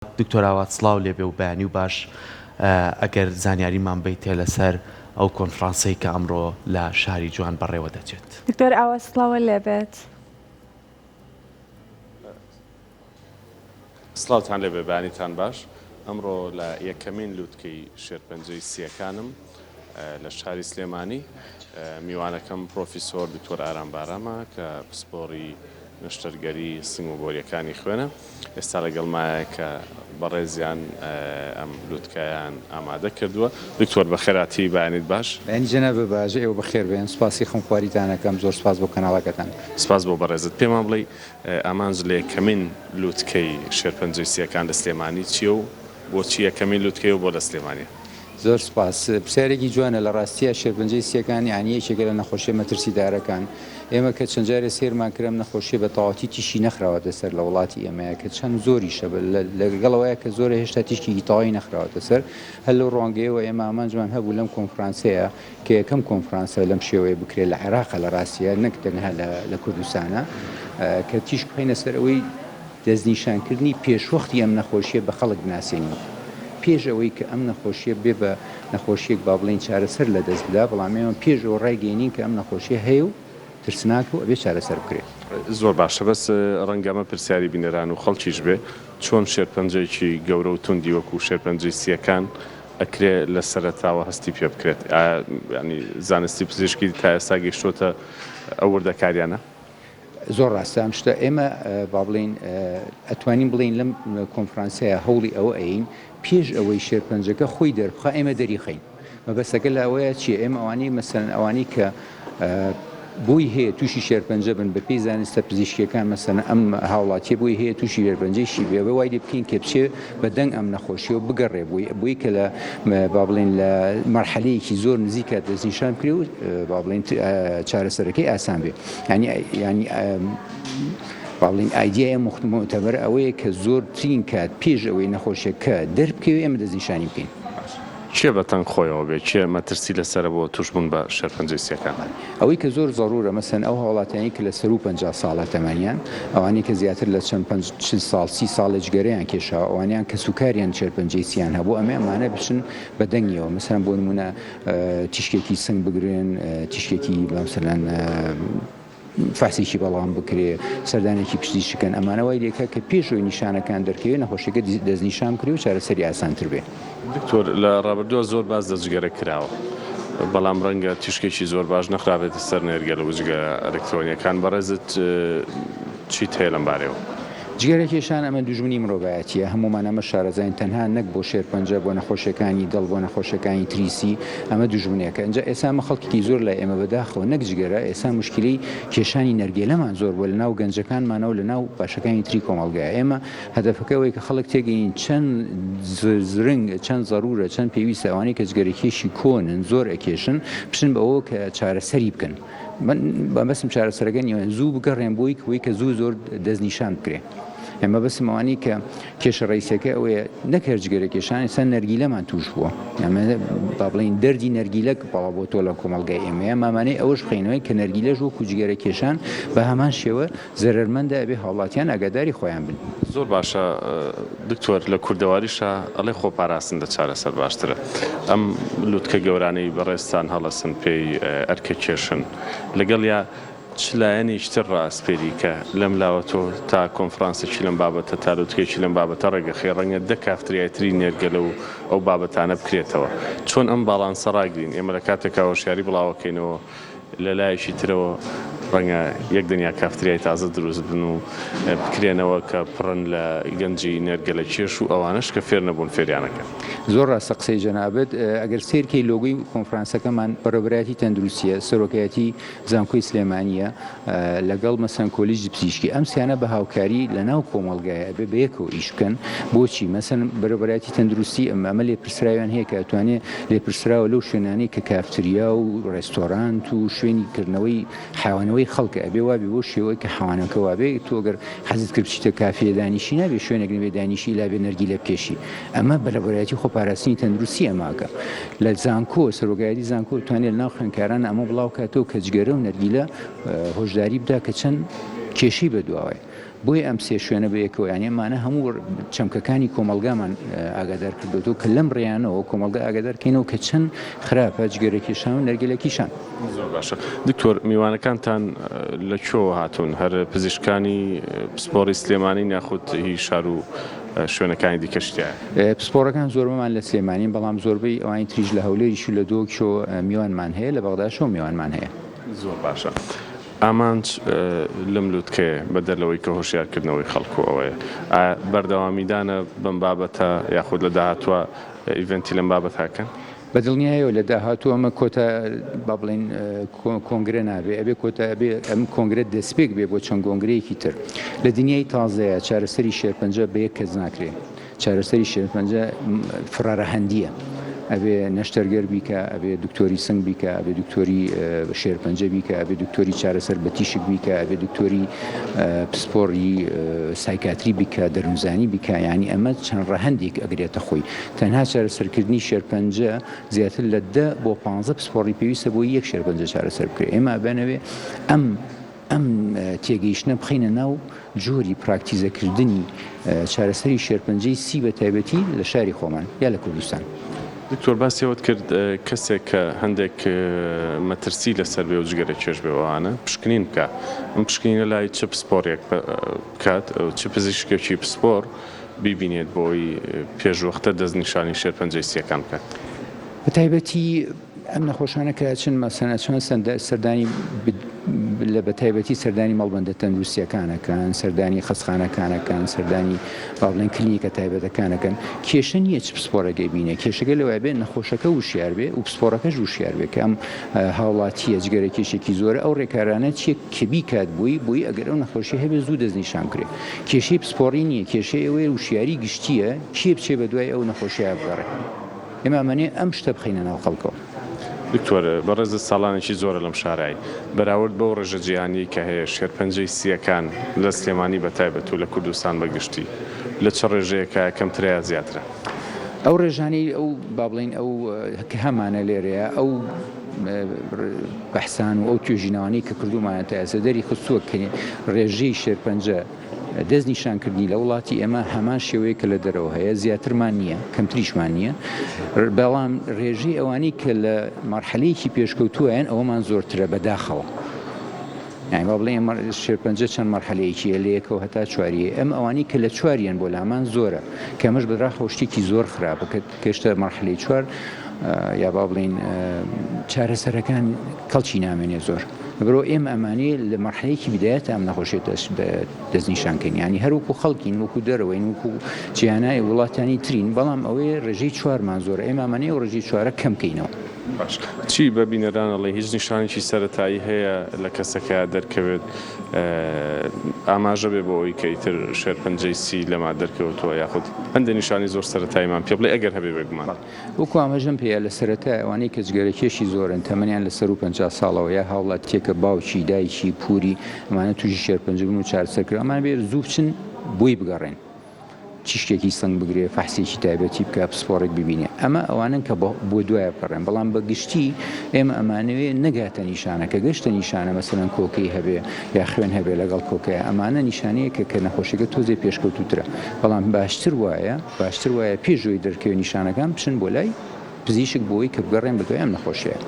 دکتۆر ئاوات سڵاو لێبێ و بەیانی و باش ئەگەر زانیاریمان بیتێ لەسەر ئەو کۆنفرانسەی کە ئەمڕۆ لە شاری جوان بەڕێوە دەچێت. دکتۆر ئاوات سڵاوە لێبێت. سڵاوتان لێبێ بەیانیتان باش. ئەمڕۆ لە یەکەمین لووتکەی شێرپەنجەی سیەکانم لە شاری سلێمانی میوانەکەم پرۆفیسۆر دکتۆر ئارام بارامە کە پسپۆڕی نشتەرگەری سنگ و بۆریەکانی خوێنە. ئێستا لەگەڵمایە کە بەڕێزیان ئەم لووتکەیان ئامادە کردووە. دکتۆر بەخێراتی بەیانیت باش. بەیانی جەنابە باش، ئێوە بەخێر بێن. سپاسی خۆمخواریتانەکەم، زۆر سپاس بۆ کەناڵەکەتان. سپاس بۆ بەڕێزت. پێمان بڵێ ئامانج لە یەکەمین لووتکەی شێرپەنجەی سیەکان لە سلێمانی چییە و بۆچی یەکەمین لووتکەی و بۆ لە سلێمانیە؟ زۆر سپاس. پرسیارێکی جوانە لە ڕاستیە شێرپەنجەی سیەکان یعنی یەکێکە لە نەخۆشیە مەترسیدارەکان. ئێمە کە چەند جارێ سێرمان کرم نەخۆشیە بە تەواوەتی تیشی نەخراوەتە سەر لە وڵاتی ئێمەیە کە چەند زۆریشە لەگەڵەوەیە کە زۆرە هێشتا تیشکی تەواوی نەخراوەتە سەر. هەر لەو ڕوانگەیەوە ئێمە ئامانجمان هەبوو لەم کۆنفرانسەیە کە یەکەم کۆنفرانسە لەم شێوەیە بکرێت لە عێراقە لە ڕاستیە نەک تەنها لە کوردستانە کە تیشک بخەینە سەر ئەوەی دەستنیشانکردنی پێشوەختی ئەم نەخۆشیە بە خەڵک بناسێنین. پێش ئەوەی کە ئەم نەخۆشیە بێ بە نەخۆشیێک با بڵین چارەسەر لە دەست بدا، بەڵام ئێمە پێشەوە ڕایگەینین کە ئەم نەخۆشیە هەیە و ترسناک و ئەبێ چارەسەر بکرێت. زۆر باشە، بەس ڕەنگەمە پرسیاری بینەران و خەڵکیش بێ چۆن شێرپەنجەیەکی گەورە و توندی وەکو شێرپەنجەی سیەکان ئەکرێ لە سەرەتاوە هەستی پێ بکرێت؟ ینی زانستی پزیشکی تا ئێستا گەیشتۆتە ئەو وردەکاریانە؟ زۆر ڕاستە ئەم شتە ئێمە با بڵین ئەتوانین بڵین لەم کۆنفرانسەیە هەوڵی ئەوە ئەین پێش ئەوەی شێرپەنجەکە خۆی دەربخە ئێمە دەریخەین. مەبەستەکە لە ئەوەیە چیە؟ ئێمە ئەوانەی مەسەلەن ئەوانەی کە بۆی هەیە تووشی شێرپەنجە بن بە پێی زانستە پزیشکیەکان مەسەلەن ئەم هاوڵاتیە بۆی هەیە تووشی شێرپەنجەیشی بێ بە وای لێ بکەین کە بچێ بە دەنگ ئەم نەخۆشیەوە بگەڕێ بۆی کە لە با بڵین لە مەرحەلەیەکی زۆر نزیکە دەستنیشان بکرێ و با بڵین چارەسەرەکەی ئاسان بێ. ینی باڵین ئایدیایە مختەبەر ئەوەیە کە زۆرترین کات پێش ئەوەی نەخۆشیەکە دەربکەوێ ئێمە دەستنیشانی بکەین. چێ بەتەنگ خۆیەوە بێ؟ چێ مەترسی لەسەر بۆ توشبوون بە شێرپەنجەی سیەکان؟ ئەوەی کە زۆر زەڕورە مەسەن ئەو هاوڵاتیانی کە لە سەر و 50 ساڵە تەمەنیان، ئەوانەی کە زیاتر لە چەند 40 ساڵ 30 ساڵێک گەرەیان کێشاوە، ئەوانیان کە سوکاریان شێرپەنجەی سییان هەبوو، ئەمانە بچن بە دەنگیەوە. مەسەن بۆ نمونە تیشکێکی سنگ بگرن، تیشکێکی مەسەلەن فاسێکی بەڵام بکرێ، سەردانێکی پشتی شکەن، ئەمانەوەی لێکە کە پێشەوەی نیشانەکان دەرکەوێت نەخۆشیەکە دەستنیشان بکرێ و چارەسەری ئاسانتر بێ. دکتۆر لە ڕابردووە زۆر باس دەستگەرە کراوە، بەڵام ڕەنگە تیشکێکی زۆر باش نەخرابێتە سەر نێرگە لە وجگە ئەلکترۆنیەکان. بەڕێزت چیت هەیە لەم بارەوە؟ جگەرەکێشان ئەمە دوژمنی مرۆڤایەتیە. هەمومان ئەمە شارەزاین تەنها نەک بۆ شێرپەنجە، بۆ نەخۆشیەکانی دڵ، بۆ نەخۆشیەکانی تریسی ئەمە دوژمنێکە. ئەنجا ئێستا ئەمە خەڵکی زۆر لای ئێمە بەداخەوە نەک جگەرە، ئێستا مشکلی کێشانی نەرگێلەمان زۆر بۆ لە ناو گەنجەکانمانەوە لە ناو باشەکانی تری کۆمەڵگایە. ئێمە هەدەفەکەەوەی کە خەڵک تێگەین چەند زرنگ، چەند زەڕورە، چەند پێویستە ئەوانەی کە جگەرەکێشی کۆنن زۆر ئەکێشن بچن بەوە کە چارەسەری بکەن. بەمەسم چارەسەرەکە نیوە زوو بگەڕێن بۆی کە زوو زۆر دەستنیشان بکرێ. ئێمە بەسم ئەوانی کە کێشە ڕیسەکە ئەوەیە نەکەرجگەرە کێشان ئێستا نەرگیلەمان توش بووە. ئەمە با بڵین دەردی نەرگیلە بەڵا بۆ تۆ لە کۆمەڵگای ئێمەیە مامانەی ئەوەش بخینەوەی کە نەرگیلەش وەکو جگەرە کێشان بە هەمان شێوە زەرمەندە ئەبێ هاوڵاتیان ئاگاداری خۆیان بن. زۆر باشە دکتۆر، لە کوردەواریشە ئەڵێ خۆپاراستن دە چارەسەر باشترە. ئەم لووتکە گەورانەی بەڕێستان هەڵەسن پێی ئەرکە کێشن لەگەڵ یا چ لایەنیشتر ڕاستپێری کە لەم لاوە تۆ تا کۆنفرانسێکی لەم بابەتە تا لووتکێکی لەم بابەتە ڕێگەخێ ڕەنگە دە کافتریایتری نێرگەلە و ئەو بابەتانە بکرێتەوە. چۆن ئەم باڵانسە ڕاگرین؟ ئێمە لە کاتێکا هۆشیاری بڵاوەکەینەوە لە لایەکی ترەوە ڕەنگە یەک دنیا کافتریای تازە دروست بن و بکرێنەوە کە پڕن لە گەنجی نێرگەلە کێش و ئەوانش کە فێر نەبوون فێریانەکە. زۆر ڕاستە قسەی جەنابەت. ئەگەر سیرکەی لۆگۆی کۆنفرانسەکەمان بەڕێوەبەرایەتی تەندروستیە، سەرۆکایەتی زانکۆی سلێمانیە لەگەڵ مەسەن کۆلیژی پزیشکی، ئەم سیانە بە هاوکاری لە ناو کۆمەڵگایە بێ بەیەکەوە ئیش بکەن. بۆچی؟ مەسەن بەڕێوەبەرایەتی تەندروستی ئەمە لێپرسراویان هەیە کە ئەتوانێت لێپرسراوە لەو شوێنانەی کە کافتریا و ڕێستۆرانت و شوێنی کردنەوەی حیوانەوەی خەڵکە ئەبێ وابێ بۆ شێوەیە کە حیوانەکە وابێ تۆ ئەگەر حەزت کرد بچیتە کافێ دانیشی نابێ شوێنێک نەبێ دانیشی لابێ نەرگیلە بکێشی. ئەمە بەڕێوەبەرایەتی خۆپاراستنی تەندروستی ئەماکە. لە زانکۆ سەرۆکایەتی زانکۆ توانێت لەناو خوێندکاران ئەمە بڵاو کاتەوە کە جگەرە و نەرگیلە هۆشداری بدا کە چەند کێشی بەدواوە. بۆی ئەم سێ شوێنە بەیەکەوە یانی ئەمانە هەموو چەمکەکانی کۆمەلگامان ئاگادار کردوێتەوە کە لەم ڕێیانەوە کۆمەلگا ئاگادارکەینەوە کە چەند خراپە جگەرەکێشان و نەرگەلەکیشان. زۆر باشە دکتۆر میوانەکانتان لە کوێوە هاتوون هەر پزیشکانی پسپۆڕی سلێمانی ناخود هی شار و شوێنەکانی دیکەشتیە پسپۆڕەکان زۆربمان لە سلێمانین بەڵام زۆربەی ئەوانی تریژ لە هەولێریش و لە دۆکشۆ میوانمان هەیە لە بەغداشۆ میوانمان هەیە. زۆر باشە. ئامانج لەم لووتکەیە بە دەرلەوەی کە هۆشیارکردنەوەی خەڵکو ئەوەیە بەردەوامیدانە بەم بابەتە یاخود لە داهاتوە ئیڤنتی لەم بابەتاکەن بە دڵنیایەوە لە داهاتوو ئەمە کۆتا با بڵێن کۆنگرە نابێ ئەبێ کۆتا ئەبێ ئەم کۆنگرێت دەستپێک بێ بۆ چەند کۆنگرەیەکی تر لە دنیای تازەیە چارەسەری شێرپەنجە بە یەک کەس ناکرێت چارەسەری شێرپەنجە فرارە هەندیە ئەبێ نەشتەرگەر بیکە ئەبێ دکتۆری سنگ بیکە ئەبێ دکتۆری شێرپەنجە بیکە ئەبێ دکتۆری چارەسەر بە تیشک بیکە ئەبێ دکتۆری پسپۆڕی سایکاتری بیکە دەروونزانی بیکە ینی ئەمە چەند ڕەهەندێک ئەگرێتە خۆی تەنها چارەسەرکردنی شێرپەنجە زیاتر لە 10 بۆ 15 پسپۆڕی پێویستە بۆ یەک شێرپەنجە چارەسەر بکرێت ئێمە بەنەوێ ئەم تێگەیشتنە بخینە ناو جۆری پراکتیزەکردنی چارەسەری شێرپەنجەی سی بە تایبەتی لە شاری خۆمان یا لە کوردستان. دکتۆر باسیەوەت کرد کەسێک کە هەندێک مەترسی لەسەر بێ و جگەرە چێژ بێوانە پشکنین بکە ئەم پشکنینە لای چ پسپۆڕێک بکات چ پزیشکێکی پسپۆڕ بیبینێت بۆی پێشوەختە دەستنیشانی شێرپەنجەی سیەکان بکات. بە تایبەتی ئەم نەخۆشانە کە چن مەسەنە چۆن سەردانی لە بە تایبەتی سەردانی مەڵبەندە تەندروستیەکانەکان سەردانی خەستخانەکانەکان سەردانی باڵێن کلینیکە تایبەتەکانەکەن کێشە نییە چ پسپۆڕەکەی بینێ کێشەکە لەوای بێ نەخۆشەکە وشیار بێ و پسپۆڕەکەش وشیار بێ کە ئەم هاوڵاتیە جگەرە کێشێکی زۆرە ئەو ڕێکارانە چیە کەبی کات بووی ئەگەر ئەو نەخۆشی هەبێ زوو دەستنیشان کرێ کێشەی پسپۆڕی نییە کێشەی ئەوەیە وشیاری گشتیە کێ بچێ بە دوای ئەو نەخۆشیە بگەڕێ ئێمە ئەمانێ ئەم شتە بخینە ناو خەڵکەوە. دکتۆر بەڕێز ساڵانێکی زۆرە لەم شارایی بەراورد بەو ڕێژە جیهانی کە هەیە شێرپەنجەی سیەکان لە سلێمانی بەتایبەت و لە کوردستان بەگشتی لە چ ڕێژەیەکە کەمترەیە زیاترە ئەو ڕێژانی ئەو با بڵین ئەو هەمانە لێرەیە ئەو بەحسان و ئەو توێژینەوانی کە کردومانە تا ئێستا دەری خستووە کە ڕێژەی شێرپەنجە دەستنیشانکردنی لە وڵاتی ئێمە هەمان شێوەیە کە لە دەرەوە هەیە زیاترمان نییە کەمتریشمان نییە بەڵام ڕێژەی ئەوانی کە لە مەرحەلەیەکی پێشکەوتووەیان ئەوەمان زۆرترە بەداخەوە یعنی با بڵێن شێرپەنجە چەند مەرحەلەیەکیە لە یەکەوە هەتا چواریە ئەم ئەوانی کە لە چواریان بۆ لامان زۆرە کە ئەمەش بەداخەوە شتێکی زۆر خراپە کە گەشتە مەرحەلەی چوار یا با بڵێن چارەسەرەکان کەڵکی نامێنێ زۆر بەرەوە ئێمە ئەمانەیە لە مەرحەلەیەکی بدایەت ئەم نەخۆشیێت دەستنیشانکەین ینی هەروکو خەڵکین وەکو دەرەوەین وەکو جیهانای وڵاتانی ترین بەڵام ئەوەیە ڕێژەی چوارمان زۆرە ئێمە ئەمانەیە و ڕێژەی چوارە کەمکەینەوە. چی بە بینەرانەڵێ هیچ نیشانێکی سەرەتایی هەیە لە کەسەکە دەرکەوێت ئاماژە بێ بۆ ئەوی کە ئیتر شێرپەنجەی سی لەما دەرکەوتووە یاخود هەندێک نیشانی زۆر سەرەتاییمان پێ بڵێ ئەگەر هەبێ بێگومان وەکو ئاماژەم پێەیە لە سەرەتا ئەوانەی کە جگەرەکێشی زۆرن تەمەنیان لە 150 ساڵەوە یا هاوڵاتیەکە باوکی دایکی پووری ئەمانە تووشی شێرپەنجە بوون و چارەسەرکرد ئەمان بێ زوو بچن بۆی بگەڕێن چیشتێکی سنگ بگرێ فەحسێکی تایبەتی بکە پسپۆڕێک ببینێ ئەمە ئەوانن کە بۆ دوایە بگەڕێن بەڵام بە گشتی ئێمە ئەمانەوێ نەگاتە نیشانەکە گەشتە نیشانە مەسەلەن کۆکەی هەبێ یا خوێن هەبێ لەگەڵ کۆکەیە ئەمانە نیشانەیەکە کە نەخۆشیەکە تۆزێ پێشکەوتوترە بەڵام باشتر وایە پێشۆی دەرکەوێ نیشانەکان بچن بۆ لای پزیشک بۆی کە بگەڕێن بە دوای ئەم نەخۆشیە.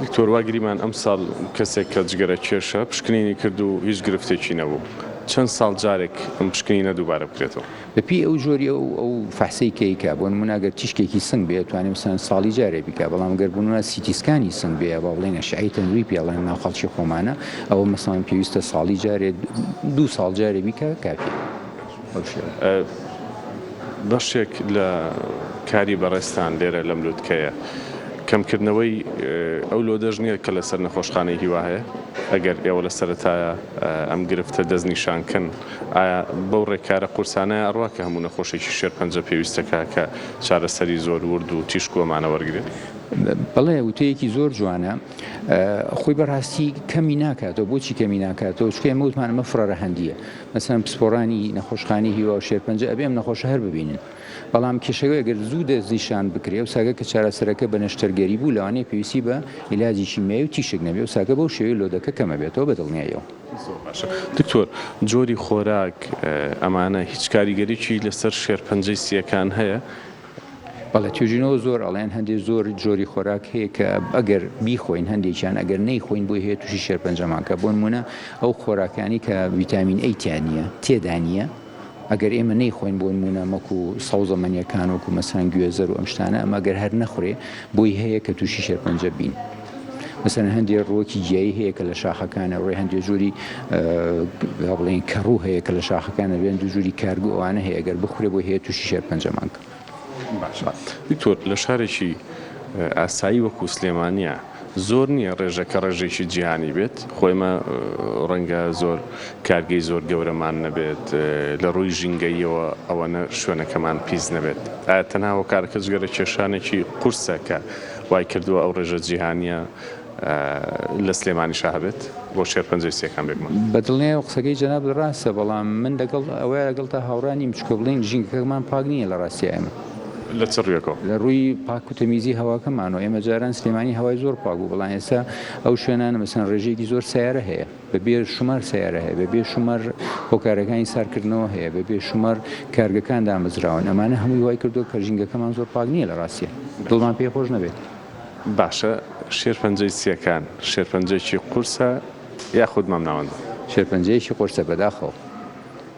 دکتۆر واگریمان ئەم ساڵ کەسێک کە جگەرە کێشە پشکنینی کرد و هیچ گرفتێکی نەبوو چەند ساڵ جارێک ئەم پشکنینە دووبارە بکرێتەوە بەپی ئەو جۆری ئەو فەحسەی کەیکە بۆ نمونەگەر تیشکێکی سنگ بێت توانێت مثلا ساڵی جارێ بیکە بەڵام گەر بوونە سیتیسکانی سنگ بێ با بڵێنە شعی تەنووری پێڵێن ناو خەڵکی خۆمانە ئەوە مەسەڵەن پێویستە ساڵی جارێ 2 ساڵ جارێ بیکە کافی. بەشێک لە کاری بەڕێستان لێرە لەم لووتکەیە کەمکردنەوەی ئەو لۆدەژ نییە کە لەسەر نەخۆشخانەی هیوا هەیە ئەگەر ئێوە لە سەرەتایە ئەم گرفتە دەستنیشانکەن ئایا بەو ڕێکارە قورسانەیە ئەڕوا کە هەموو نەخۆشێکی شێرپەنجە پێویستەکە کە چارەسەری زۆر ورد و تیشکوەمانە وەرگێت بەڵێ وتەیەکی زۆر جوانە خۆی بەڕاستی کەمی ناکاتەوە بۆچی کەمی ناکاتەوە چکە ئێمە وتمان ئەمە فرارە هەندیە مەسەن پسپۆڕانی نەخۆشخانەی هیوا و شێرپەنجە ئەبێ ئەم نەخۆشە هەر ببینن بەڵام کێشەوەی ئەگەر زوو دەستنیشان بکرێ و ساگە کە چارەسەرەکە بە نەشتەرگەری بوو لەوانەیە پێویستی بە عیلاجی شیمیایی و تیشک نەبێ و ساگە بەو شێوەیە لۆدەکە کەمە بێتەوە بە دڵنیاییەوە. دکتۆر جۆری خۆراک ئەمانە هیچ کاریگەریی لەسەر شێرپەنجەی سیەکان هەیە؟ بەڵێ توێژینەوە زۆر ئەڵێن هەندێک زۆر جۆری خۆراک هەیە کە ئەگەر بیخۆین هەندێکیان ئەگەر نەیخۆین بۆی هەیە تووشی شێرپەنجەمانکە بۆ نمونە ئەو خۆراکانی کە ڤیتامین ئەیتیان نییە تێدا نییە ئەگەر ئێمە نەیخۆین بۆ نمونە مەکو سەوزەمەنیەکان وەکو مەسەن گوێزەر و ئەم شتانە ئەمە ئەگەر هەر نەخورێ بۆی هەیە کە تووشی شێرپەنجە بین. مثلا هەندێک ڕۆکی گیایی هەیە کە لە شاخەکانە ڕێ هەندێک جووری بڵێن کەڕوو هەیە کە لە شاخەکانە بێن دوو جووری کارگو ئەوانە هەیە ئەگەر بخورێ بۆی هەیە تووشی شێرپەنجەمانکە. دکتۆر لە شارێکی ئاسایی وەکو سلێمانیە زۆر نییە ڕێژەکە ڕێژێکی جیهانی بێت خۆیمە ڕەنگە زۆر کارگەی زۆر گەورەمان نەبێت لە ڕووی ژینگەیەوە ئەوەنە شوێنەکەمان پیس نەبێت ئایا تەنها کارەکە جگەرە کێشانێکی قورسە کە وای کردووە ئەو ڕێژە جیهانیە لە سلێمانی شابێت بۆ شێرپەنجەی سیەکان بێکمان بەدڵنیە قسەکەی جەناب ڕاستە بەڵام من لەگەڵ ئەوەیە لەگەڵ تا هاوڕانی مچکە بڵین ژینگەکەمان پاک نییە لە ڕاستی ئێمە لە چ ڕوویەکەوە لە ڕووی پاک و تەمیزی هەواکەمانەوە ئێمە جاران سلێمانی هەوای زۆر پاک بوو بەڵام ئێستا ئەو شوێنانە مەسەن ڕێژەیەکی زۆر سیارە هەیە بەبێ شومەر سیارە هەیە بەبێ شومەر هۆکارەکانی سارکردنەوە هەیە بەبێ شومەر کارگەکان دامەزراون ئەمانە هەمووی وای کردو کە ژینگەکەمان زۆر پاک نییە لە ڕاستیە دڵمان پێ خۆش نەبێت. باشە شێرپەنجەی سیەکان شێرپەنجەیەکی قورسە یاخود مامناوەندە شێرپەنجەیەکی قورسە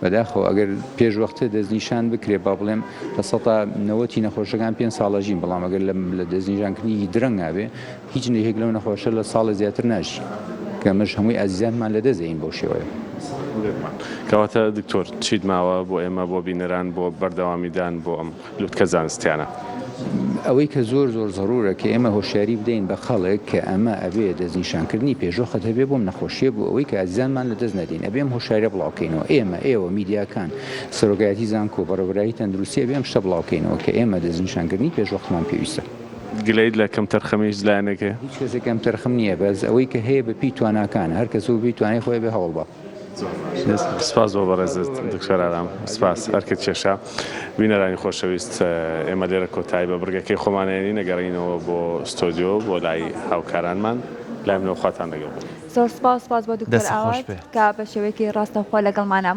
بەداخەوە ئەگەر پێشوەختە دەستنیشان بکرێ با بڵێم لە 90 نەخۆشەکان 5 ساڵەژین بەڵام ئەگەر لە دەستنیشانکردنی درەنگ نابێ هیچ نەیەک لەو نەخۆشە لە ساڵە زیاتر ناژی کە ئەمەش هەمووی ئازیزانمان لە دەزەین بۆ شێوەیە. کەواتە دکتۆر چیت ماوە بۆ ئێمە بۆ بینەران بۆ بەردەوامیدان بۆ ئەم لوتکە زانستیانە؟ ئەوەی کە زۆر زەڕورە کە ئێمە هۆشیاری بدەین بە خەڵک کە ئەمە ئەبێ دەستنیشانکردنی پێشۆخت هەبێ بۆم نەخۆشیە بۆ ئەوەی کە ئازیزانمان لە دەست نەدەین ئەبێم هۆشیارە بڵاوکەینەوە ئێوە میدیاکان سەرۆکایەتی زانکۆ بەڕێوەبەری تەندروستی ئەبێم شتە بڵاوکەینەوە کە ئێمە دەستنیشانکردنی پێشوەختمان پێویستە. گلەیت لە کەم تەرخەمەیش لایەنەکە هیچ کەسێکم تەرخەم نییە بەس ئەوەی کە هەیە بە پێی تواناکانە هەر کەس و پێی توانای خۆی بێ هەوڵ بە. سپاس بۆ بەڕێزت دکتۆر ئارام سپاس هەرکرد کێشە بینەرانی خۆشەویست ئێمە لێرە کۆتایی بە بڕگەکەی خۆمانێنی نەگەڕینەوە بۆ ستۆدیۆ بۆ لای هاوکارانمان لای منەوە خواتان لەگەڵ زۆر سپاس بۆ دکتۆر ئاوات کە بە شێوەیەکی ڕاستەوخۆ لەگەڵمانە